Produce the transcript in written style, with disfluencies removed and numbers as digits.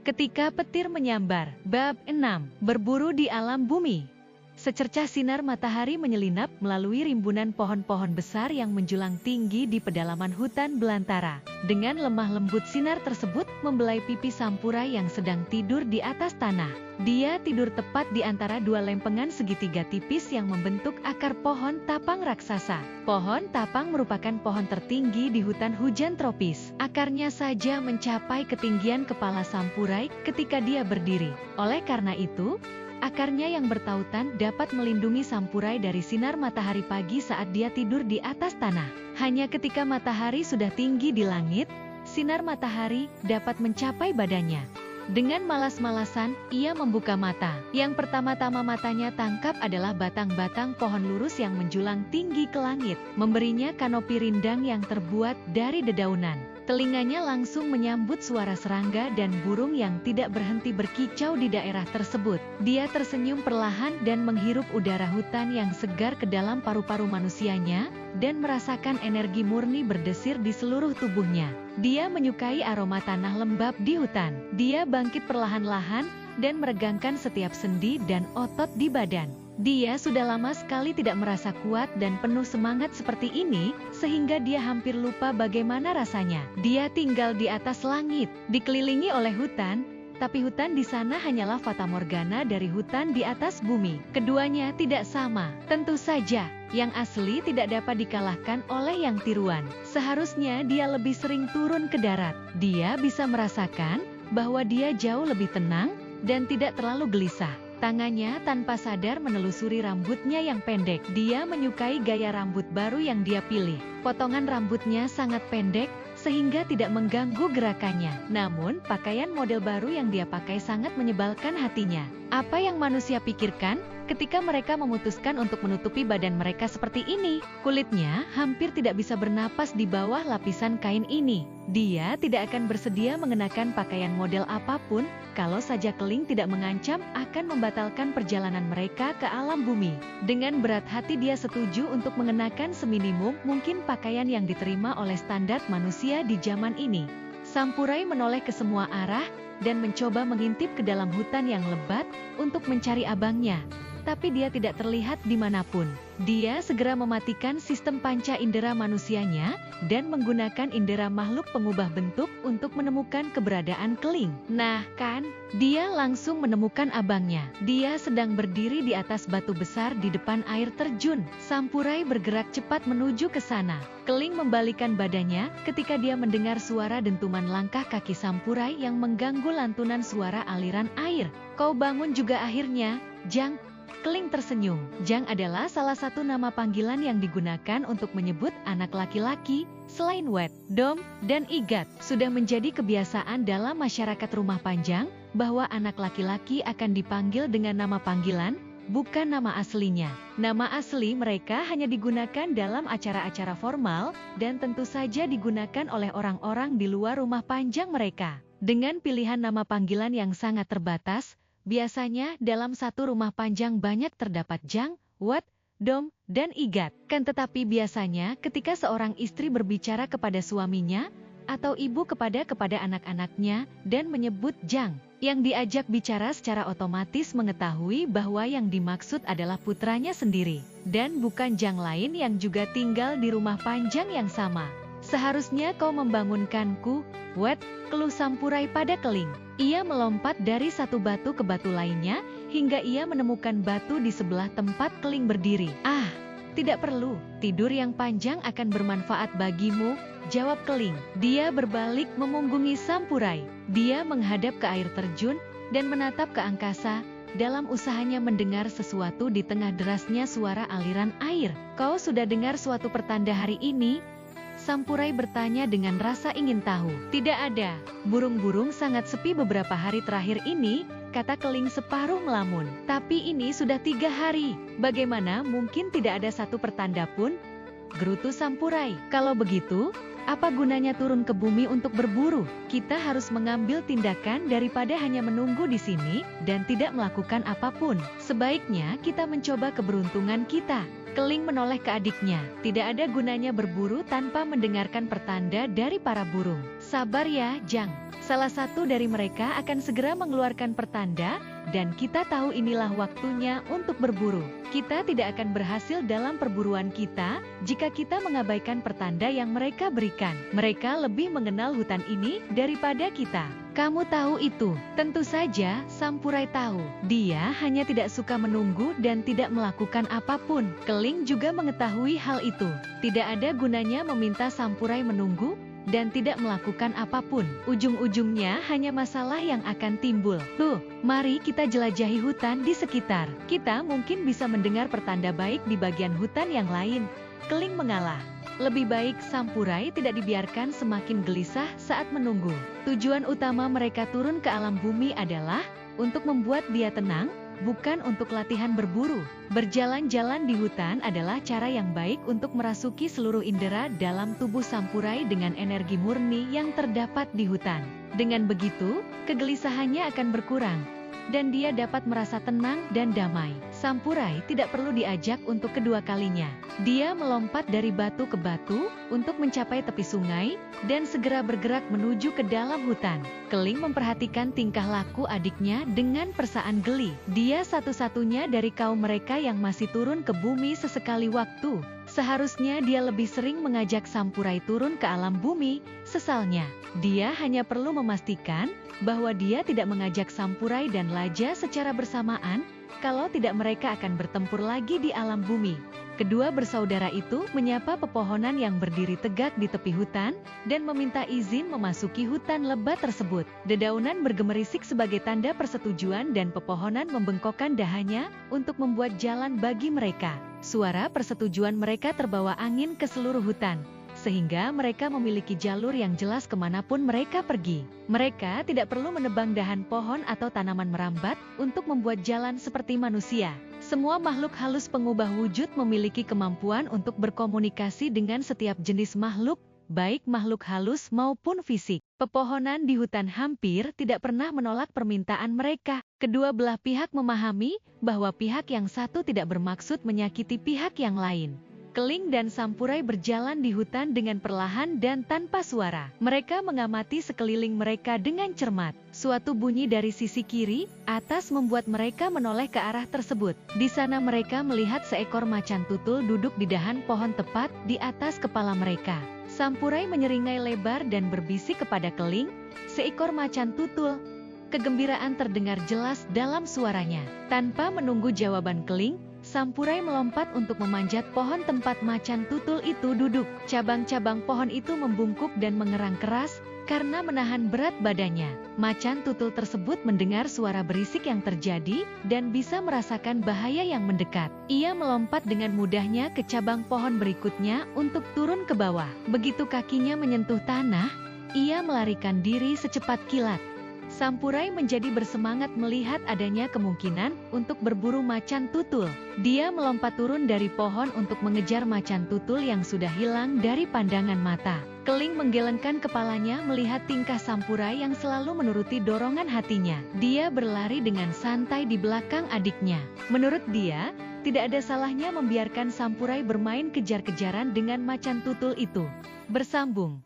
Ketika petir menyambar. Bab 6. Berburu di alam bumi. Secercah sinar matahari menyelinap melalui rimbunan pohon-pohon besar yang menjulang tinggi di pedalaman hutan belantara. Dengan lemah lembut sinar tersebut membelai pipi Sampurai yang sedang tidur di atas tanah. Dia tidur tepat di antara dua lempengan segitiga tipis yang membentuk akar pohon tapang raksasa. Pohon tapang merupakan pohon tertinggi di hutan hujan tropis. Akarnya saja mencapai ketinggian kepala Sampurai ketika dia berdiri. Oleh karena itu, akarnya yang bertautan dapat melindungi Sampurai dari sinar matahari pagi saat dia tidur di atas tanah. Hanya ketika matahari sudah tinggi di langit, sinar matahari dapat mencapai badannya. Dengan malas-malasan, ia membuka mata. Yang pertama-tama matanya tangkap adalah batang-batang pohon lurus yang menjulang tinggi ke langit, memberinya kanopi rindang yang terbuat dari dedaunan. Telinganya langsung menyambut suara serangga dan burung yang tidak berhenti berkicau di daerah tersebut. Dia tersenyum perlahan dan menghirup udara hutan yang segar ke dalam paru-paru manusianya, dan merasakan energi murni berdesir di seluruh tubuhnya. Dia menyukai aroma tanah lembab di hutan. Dia bangkit perlahan-lahan, dan meregangkan setiap sendi dan otot di badan. Dia sudah lama sekali tidak merasa kuat dan penuh semangat seperti ini, sehingga dia hampir lupa bagaimana rasanya. Dia tinggal di atas langit, dikelilingi oleh hutan, tapi hutan di sana hanyalah fatamorgana dari hutan di atas bumi. Keduanya tidak sama. Tentu saja, yang asli tidak dapat dikalahkan oleh yang tiruan. Seharusnya dia lebih sering turun ke darat. Dia bisa merasakan bahwa dia jauh lebih tenang dan tidak terlalu gelisah. Tangannya tanpa sadar menelusuri rambutnya yang pendek. Dia menyukai gaya rambut baru yang dia pilih. Potongan rambutnya sangat pendek, sehingga tidak mengganggu gerakannya. Namun, pakaian model baru yang dia pakai sangat menyebalkan hatinya. Apa yang manusia pikirkan ketika mereka memutuskan untuk menutupi badan mereka seperti ini? Kulitnya hampir tidak bisa bernapas di bawah lapisan kain ini. Dia tidak akan bersedia mengenakan pakaian model apapun, kalau saja Keling tidak mengancam akan membatalkan perjalanan mereka ke alam bumi. Dengan berat hati dia setuju untuk mengenakan seminimum mungkin pakaian yang diterima oleh standar manusia di zaman ini. Sampurai menoleh ke semua arah, dan mencoba mengintip ke dalam hutan yang lebat untuk mencari abangnya. Tapi dia tidak terlihat dimanapun. Dia segera mematikan sistem panca indera manusianya, dan menggunakan indera makhluk pengubah bentuk untuk menemukan keberadaan Keling. Nah kan, dia langsung menemukan abangnya. Dia sedang berdiri di atas batu besar di depan air terjun. Sampurai bergerak cepat menuju ke sana. Keling membalikan badannya ketika dia mendengar suara dentuman langkah kaki Sampurai yang mengganggu lantunan suara aliran air. Kau bangun juga akhirnya, Jang. Keling tersenyum. Jang adalah salah satu nama panggilan yang digunakan untuk menyebut anak laki-laki, selain Wet, Dom, dan Igat. Sudah menjadi kebiasaan dalam masyarakat rumah panjang, bahwa anak laki-laki akan dipanggil dengan nama panggilan, bukan nama aslinya. Nama asli mereka hanya digunakan dalam acara-acara formal, dan tentu saja digunakan oleh orang-orang di luar rumah panjang mereka. Dengan pilihan nama panggilan yang sangat terbatas, biasanya dalam satu rumah panjang banyak terdapat Jang, Wet, Dom, dan Igat. Kan tetapi biasanya ketika seorang istri berbicara kepada suaminya, atau ibu kepada anak-anaknya, dan menyebut Jang, yang diajak bicara secara otomatis mengetahui bahwa yang dimaksud adalah putranya sendiri, dan bukan Jang lain yang juga tinggal di rumah panjang yang sama. Seharusnya kau membangunkanku, Wet, keluh Sampurai pada Keling. Ia melompat dari satu batu ke batu lainnya, hingga ia menemukan batu di sebelah tempat Keling berdiri. Ah, tidak perlu, tidur yang panjang akan bermanfaat bagimu, jawab Keling. Dia berbalik memunggungi Sampurai. Dia menghadap ke air terjun, dan menatap ke angkasa, dalam usahanya mendengar sesuatu di tengah derasnya suara aliran air. Kau sudah dengar suatu pertanda hari ini? Sampurai bertanya dengan rasa ingin tahu. Tidak ada. Burung-burung sangat sepi beberapa hari terakhir ini, kata Keling separuh melamun. Tapi ini sudah 3 hari. Bagaimana mungkin tidak ada satu pertanda pun? Gerutu Sampurai. Kalau begitu, apa gunanya turun ke bumi untuk berburu? Kita harus mengambil tindakan daripada hanya menunggu di sini, dan tidak melakukan apapun. Sebaiknya kita mencoba keberuntungan kita. Keling menoleh ke adiknya. Tidak ada gunanya berburu tanpa mendengarkan pertanda dari para burung. Sabar ya, Jang. Salah satu dari mereka akan segera mengeluarkan pertanda, dan kita tahu inilah waktunya untuk berburu. Kita tidak akan berhasil dalam perburuan kita jika kita mengabaikan pertanda yang mereka berikan. Mereka lebih mengenal hutan ini daripada kita. Kamu tahu itu? Tentu saja, Sampuraih tahu. Dia hanya tidak suka menunggu dan tidak melakukan apapun. Keling juga mengetahui hal itu. Tidak ada gunanya meminta Sampuraih menunggu dan tidak melakukan apapun. Ujung-ujungnya hanya masalah yang akan timbul. Tuh, mari kita jelajahi hutan di sekitar. Kita mungkin bisa mendengar pertanda baik di bagian hutan yang lain. Keling mengalah. Lebih baik Sampuraih tidak dibiarkan semakin gelisah saat menunggu. Tujuan utama mereka turun ke alam bumi adalah untuk membuat dia tenang, bukan untuk latihan berburu. Berjalan-jalan di hutan adalah cara yang baik untuk merasuki seluruh indera dalam tubuh Sampuraih dengan energi murni yang terdapat di hutan. Dengan begitu, kegelisahannya akan berkurang, dan dia dapat merasa tenang dan damai. Sampuraih tidak perlu diajak untuk kedua kalinya. Dia melompat dari batu ke batu untuk mencapai tepi sungai dan segera bergerak menuju ke dalam hutan. Keling memperhatikan tingkah laku adiknya dengan perasaan geli. Dia satu-satunya dari kaum mereka yang masih turun ke bumi sesekali waktu. Seharusnya dia lebih sering mengajak Sampuraih turun ke alam bumi. Sesalnya, dia hanya perlu memastikan bahwa dia tidak mengajak Sampuraih dan Laja secara bersamaan, kalau tidak mereka akan bertempur lagi di alam bumi. Kedua bersaudara itu menyapa pepohonan yang berdiri tegak di tepi hutan dan meminta izin memasuki hutan lebat tersebut. Dedaunan bergemerisik sebagai tanda persetujuan dan pepohonan membengkokkan dahannya untuk membuat jalan bagi mereka. Suara persetujuan mereka terbawa angin ke seluruh hutan, sehingga mereka memiliki jalur yang jelas kemanapun mereka pergi. Mereka tidak perlu menebang dahan pohon atau tanaman merambat untuk membuat jalan seperti manusia. Semua makhluk halus pengubah wujud memiliki kemampuan untuk berkomunikasi dengan setiap jenis makhluk, baik makhluk halus maupun fisik. Pepohonan di hutan hampir tidak pernah menolak permintaan mereka. Kedua belah pihak memahami bahwa pihak yang satu tidak bermaksud menyakiti pihak yang lain. Keling dan Sampuraih berjalan di hutan dengan perlahan dan tanpa suara. Mereka mengamati sekeliling mereka dengan cermat. Suatu bunyi dari sisi kiri, atas membuat mereka menoleh ke arah tersebut. Di sana mereka melihat seekor macan tutul duduk di dahan pohon tepat di atas kepala mereka. Sampuraih menyeringai lebar dan berbisik kepada Keling, "Seekor macan tutul." Kegembiraan terdengar jelas dalam suaranya. Tanpa menunggu jawaban Keling, Sampuraih melompat untuk memanjat pohon tempat macan tutul itu duduk. Cabang-cabang pohon itu membungkuk dan mengerang keras karena menahan berat badannya. Macan tutul tersebut mendengar suara berisik yang terjadi dan bisa merasakan bahaya yang mendekat. Ia melompat dengan mudahnya ke cabang pohon berikutnya untuk turun ke bawah. Begitu kakinya menyentuh tanah, ia melarikan diri secepat kilat. Sampuraih menjadi bersemangat melihat adanya kemungkinan untuk berburu macan tutul. Dia melompat turun dari pohon untuk mengejar macan tutul yang sudah hilang dari pandangan mata. Keling menggelengkan kepalanya melihat tingkah Sampuraih yang selalu menuruti dorongan hatinya. Dia berlari dengan santai di belakang adiknya. Menurut dia, tidak ada salahnya membiarkan Sampuraih bermain kejar-kejaran dengan macan tutul itu. Bersambung.